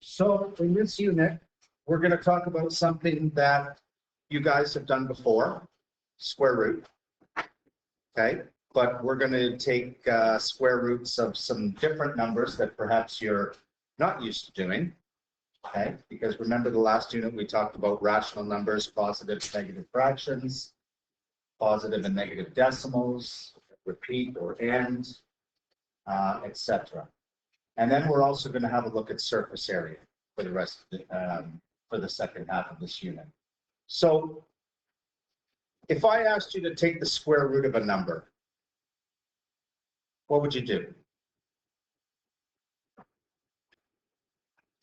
So in this unit, we're going to talk about something that you guys have done before, square root. Okay, but we're going to take square roots of some different numbers that perhaps you're not used to doing. Okay, because remember the last unit we talked about rational numbers, positive, negative fractions, positive and negative decimals, repeat or end, etc. And then we're also going to have a look at surface area for the rest of the, for the second half of this unit. So if I asked you to take the square root of a number, what would you do?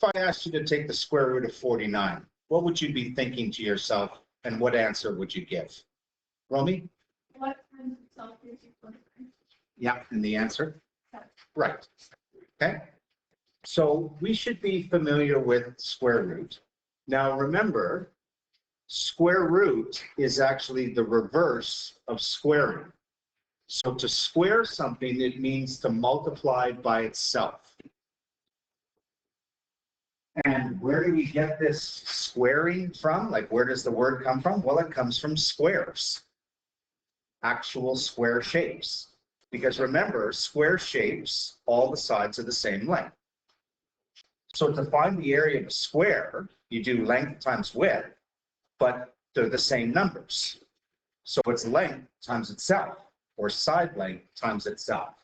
If I asked you to take the square root of 49, what would you be thinking to yourself and what answer would you give? Romy? What times itself gives you 49? Yeah, and the answer? Right. Okay. So we should be familiar with square root. Now remember, square root is actually the reverse of squaring. So to square something, it means to multiply by itself. And where do we get this squaring from? Like, where does the word come from? Well, it comes from squares, actual square shapes. Because remember, square shapes, all the sides are the same length. So to find the area of a square, you do length times width, but they're the same numbers. So it's length times itself, or side length times itself.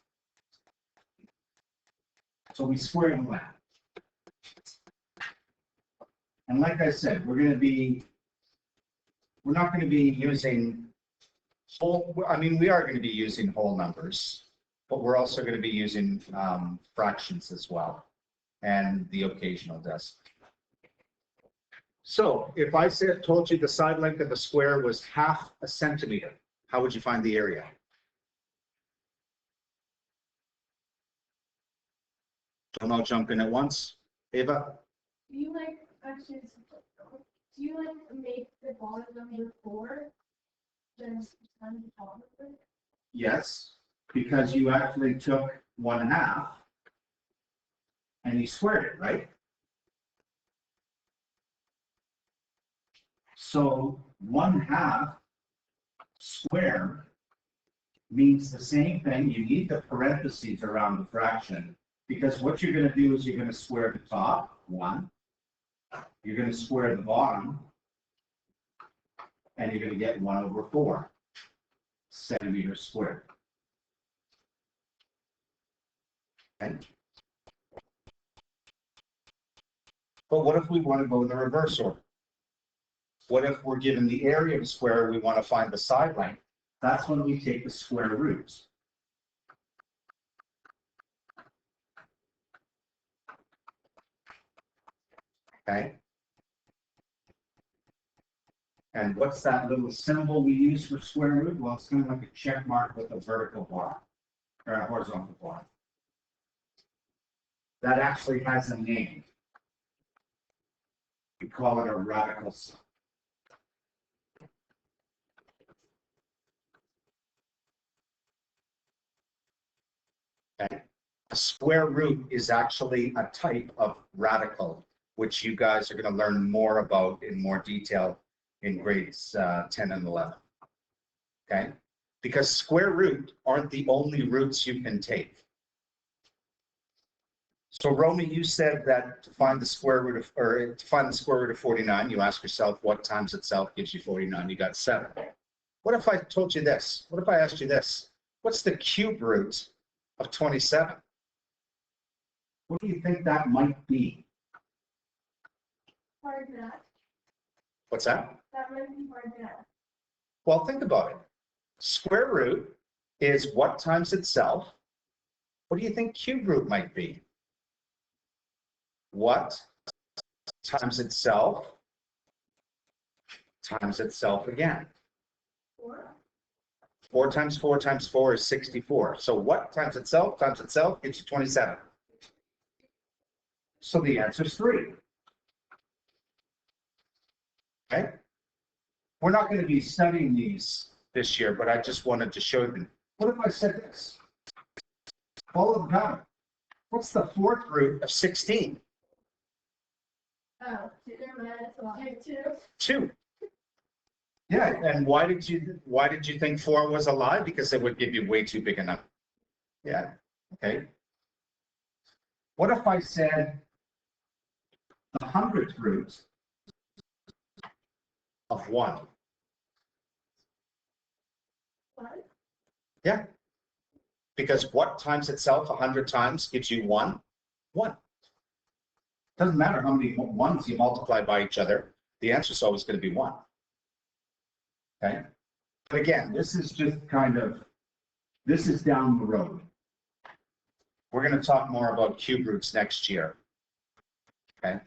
So we square the length. And like I said, we're not going to be using whole, I mean, we are going to be using whole numbers, but we're also going to be using fractions as well, and the occasional decimal. So if I told you the side length of a square was ½ a centimeter, how would you find the area? Don't all jump in at once. Ava? Do you make the bottom number 4? Then times the top of it? Yes, because you actually took 1/2 and you squared it, right? So 1/2 squared means the same thing. You need the parentheses around the fraction, because what you're going to do is you're going to square the top, 1. You're going to square the bottom, and you're going to get 1/4 centimeters squared. Okay. But what if we want to go in the reverse order? What if we're given the area of a square, we want to find the side length? That's when we take the square root. Okay. And what's that little symbol we use for square root? Well, it's kind of like a check mark with a vertical bar, or a horizontal bar. That actually has a name. We call it a radical sum. Okay. A square root is actually a type of radical, which you guys are going to learn more about in more detail in grades 10 and 11. Okay? Because square root aren't the only roots you can take. So Romy, you said that to find the square root of, or to find the square root of 49, you ask yourself what times itself gives you 49. You got 7. What if I told you this? What if I asked you this? What's the cube root of 27? What do you think that might be? Hard math. What's that? That might be hard math. Well, think about it. Square root is what times itself. What do you think cube root might be? What times itself again? 4. 4 times 4 times 4 is 64. So what times itself gives you 27. So the answer is 3. Okay. We're not going to be studying these this year, but I just wanted to show them. What if I said this? Follow the pattern. What's the 4th root of 16? Oh, never mind, that's a lot, too. 2. Yeah, and why did you think 4 was a lie? Because it would give you way too big a number. Yeah, okay. What if I said the 100th root of 1? What? Yeah. Because what times itself 100 times gives you 1? 1. Doesn't matter how many ones you multiply by each other, the answer is always going to be 1. Okay? But again, this is just this is down the road. We're going to talk more about cube roots next year. Okay?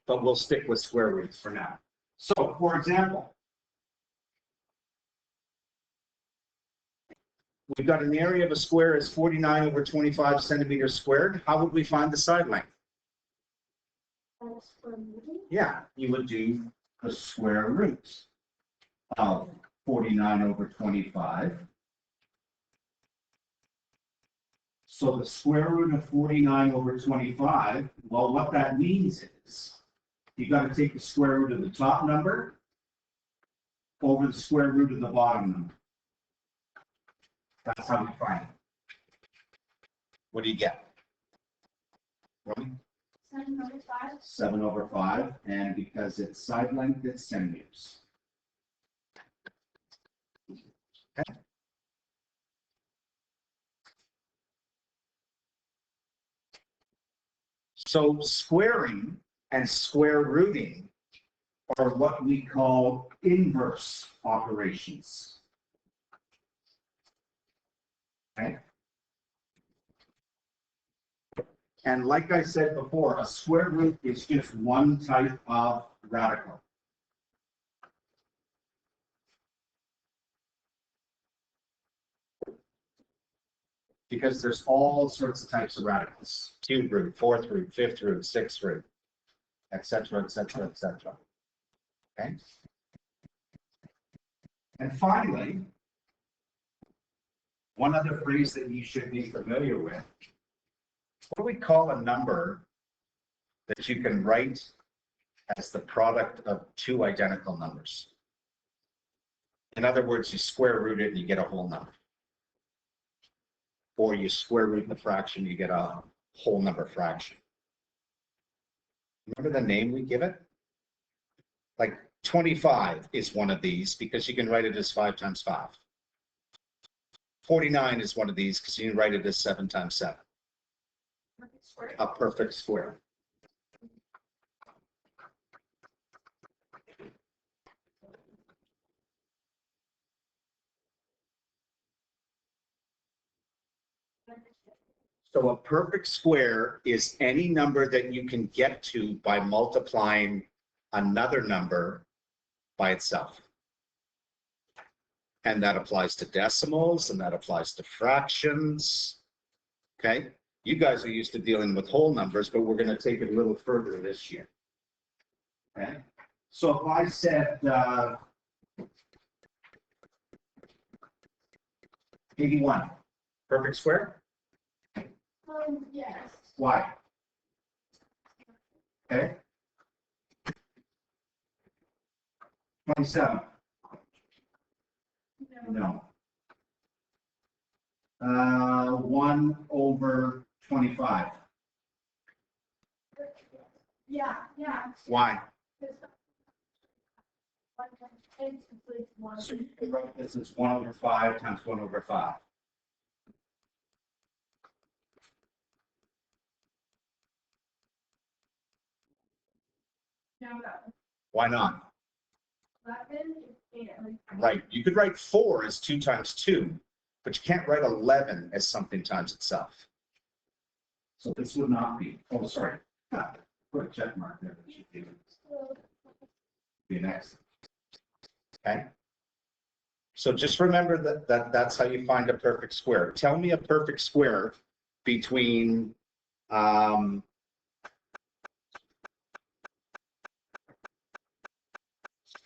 But we'll stick with square roots for now. So, for example, we've got an area of a square is 49 over 25 centimeters squared. How would we find the side length? Yeah, you would do the square root of 49 over 25. So the square root of 49 over 25, well, what that means is you got to take the square root of the top number over the square root of the bottom number. That's how we find it. What do you get? 7/5. 7 over 5, and because it's side length, it's centimeters. Okay. So squaring and square rooting are what we call inverse operations. Okay. And like I said before, a square root is just one type of radical. Because there's all sorts of types of radicals: cube root, fourth root, fifth root, sixth root, etc., etc., etc. Okay. And finally, one other phrase that you should be familiar with. What do we call a number that you can write as the product of 2 identical numbers? In other words, you square root it and you get a whole number. Or you square root the fraction, you get a whole number fraction. Remember the name we give it? Like 25 is one of these because you can write it as 5 times 5. 49 is one of these because you can write it as 7 times 7. A perfect square. So a perfect square is any number that you can get to by multiplying another number by itself. And that applies to decimals, and that applies to fractions. Okay? You guys are used to dealing with whole numbers, but we're going to take it a little further this year. Okay? So if I said 81, perfect square? Yes. Why? Okay. 27. No. 1 over 25. Yeah. Why? One. So you can write this as 1 over 5 times 1 over 5. No. Why not? 11 is 8. Right. You could write 4 as 2 times 2, but you can't write 11 as something times itself. So this would not be, oh, sorry. Put a check mark there. That should be next. Okay. So just remember that's how you find a perfect square. Tell me a perfect square between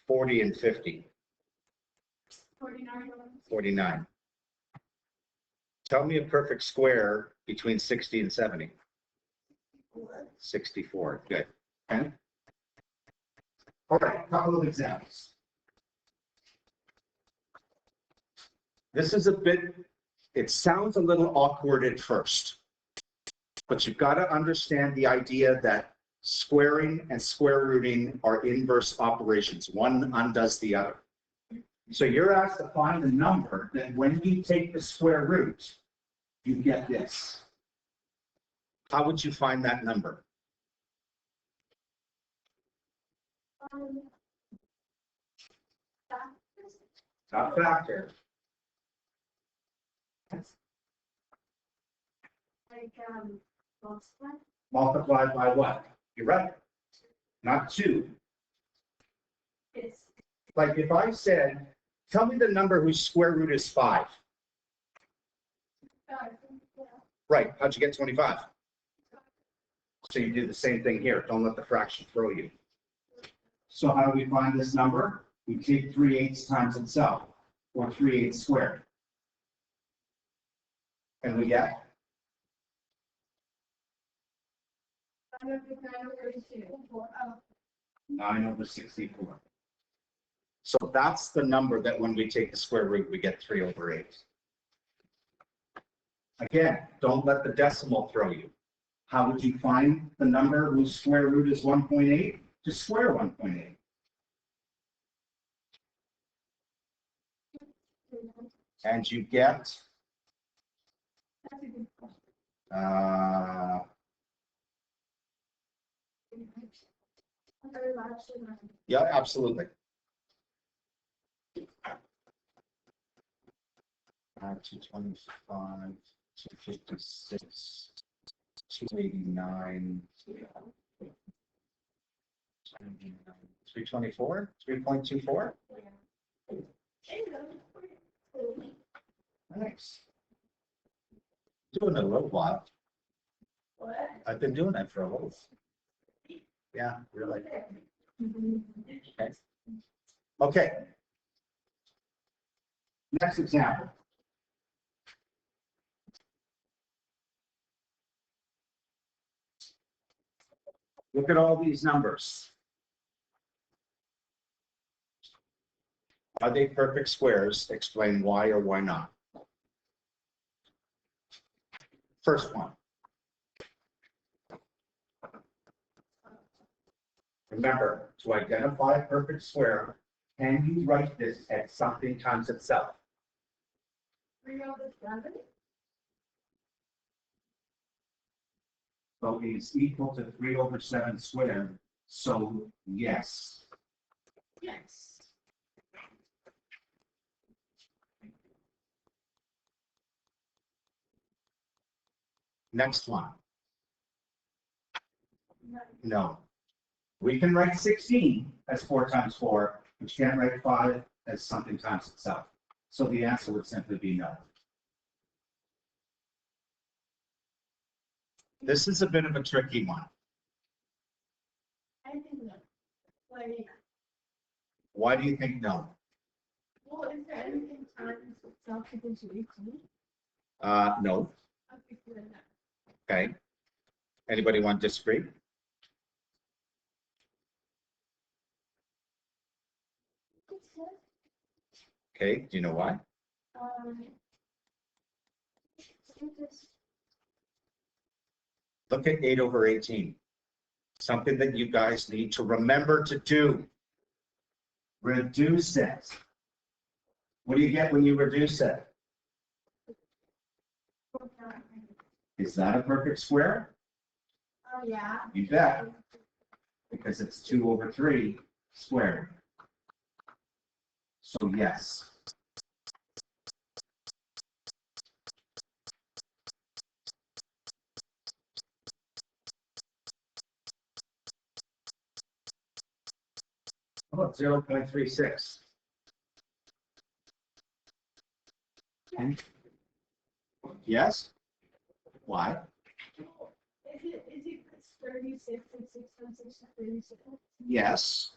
40 and 50. 49. 49. Tell me a perfect square between 60 and 70. 64. Good. Okay. All right, a couple of examples. This is a bit, it sounds a little awkward at first, but you've got to understand the idea that squaring and square rooting are inverse operations. One undoes the other. So you're asked to find a number that when you take the square root, you get this. How would you find that number? Not factor. Like, multiply. Multiplied by what? You're right. Not 2. It's, Like if I said, tell me the number whose square root is 5. yeah. Right, how'd you get 25? So you do the same thing here. Don't let the fraction throw you. So how do we find this number? We take 3/8 times itself, or 3/8 squared. And we get 9/64. So that's the number that when we take the square root, we get 3/8. Again, don't let the decimal throw you. How would you find the number whose square root is 1.8? Just square 1.8. And you get, That's a good question. Yeah, absolutely. 225, 256, 289, 324, 3.24. Nice. Doing it a little while. What? I've been doing that for a little. Yeah, really. Okay. Okay. Next example. Look at all these numbers. Are they perfect squares? Explain why or why not. First one. Remember, to identify a perfect square, can you write this as something times itself? 3/7? So it's equal to 3/7 squared. So yes. Yes. Next one. No. We can write 16 as 4 times 4, but you can't write 5 as something times itself. So the answer would simply be no. This is a bit of a tricky one. I think no. Like, Why do you think no? well, is there anything times itself equal to 18? No. Okay, good enough. Okay. Anybody want to disagree? Okay. Do you know why? Look at 8/18. Something that you guys need to remember to do. Reduce it. What do you get when you reduce it? Is that a perfect square? Oh, yeah. You bet, because it's 2/3 squared. So yes. How about 0.36? Yes? Why? Is it 36 and 6 times 6 is 36? Yes.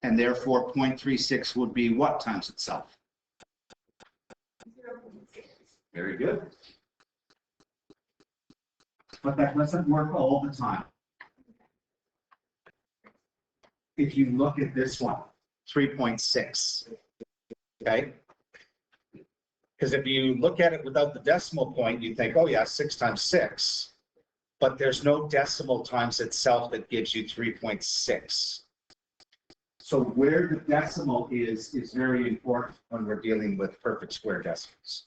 And therefore 0.36 would be what times itself? 0.6. Very good. But that doesn't work all the time. if you look at this one, 3.6, okay? Because if you look at it without the decimal point, you think, oh yeah, 6 times 6. But there's no decimal times itself that gives you 3.6. So where the decimal is very important when we're dealing with perfect square decimals.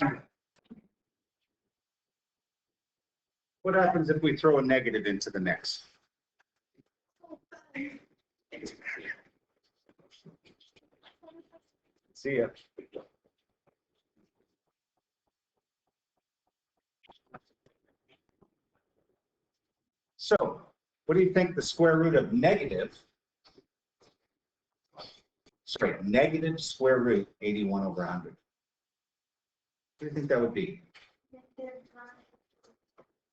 Fine. What happens if we throw a negative into the mix? See ya. So, what do you think the square root of negative square root 81 over 100? What do you think that would be?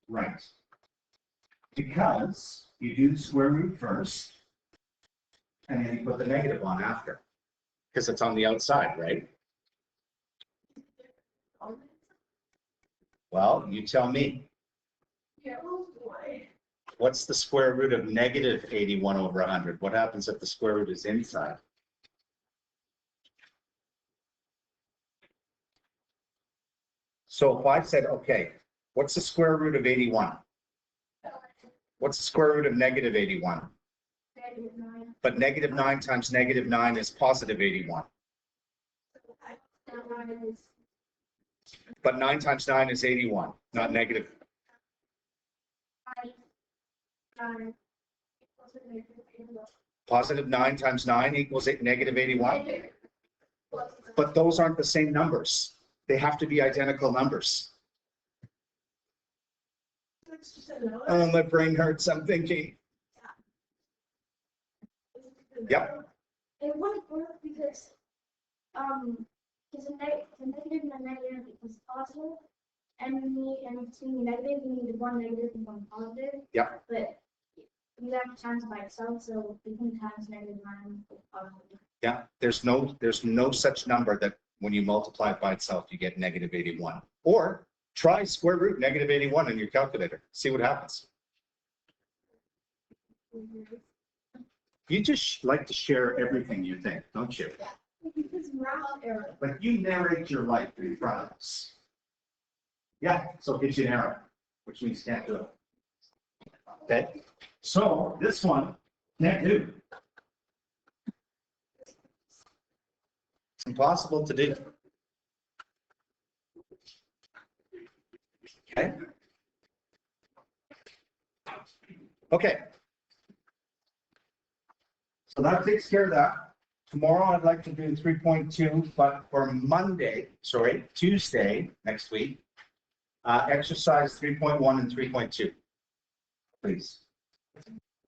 Right. Because you do the square root first, and then you put the negative on after, because it's on the outside, right? Well, you tell me. Yeah, oh boy. What's the square root of negative 81 over 100? What happens if the square root is inside? So if I said, okay, what's the square root of 81? What's the square root of negative 81? -9. But negative 9 times negative 9 is positive 81. That one is But 9 times 9 is 81, not negative. 9. Positive 9 times 9 equals negative 81. But those aren't the same numbers. They have to be identical numbers. Oh, my brain hurts, I'm thinking. Yep. It wouldn't work because a negative and a negative equals positive, and between the negative we need one negative and one positive. Yep. But you have times by itself, so we can times -9 with positive. Yeah, there's no such number that when you multiply it by itself, you get negative 81. Or try square root negative 81 in your calculator. See what happens. You just like to share everything you think, don't you? It's round error. But you narrate your life in front of us. Yeah, so it gives you an error, which means you can't do it. Okay, so this one can't do. It's impossible to do. Okay. Okay. So that takes care of that. Tomorrow I'd like to do 3.2, but for Tuesday next week, exercise 3.1 and 3.2, please.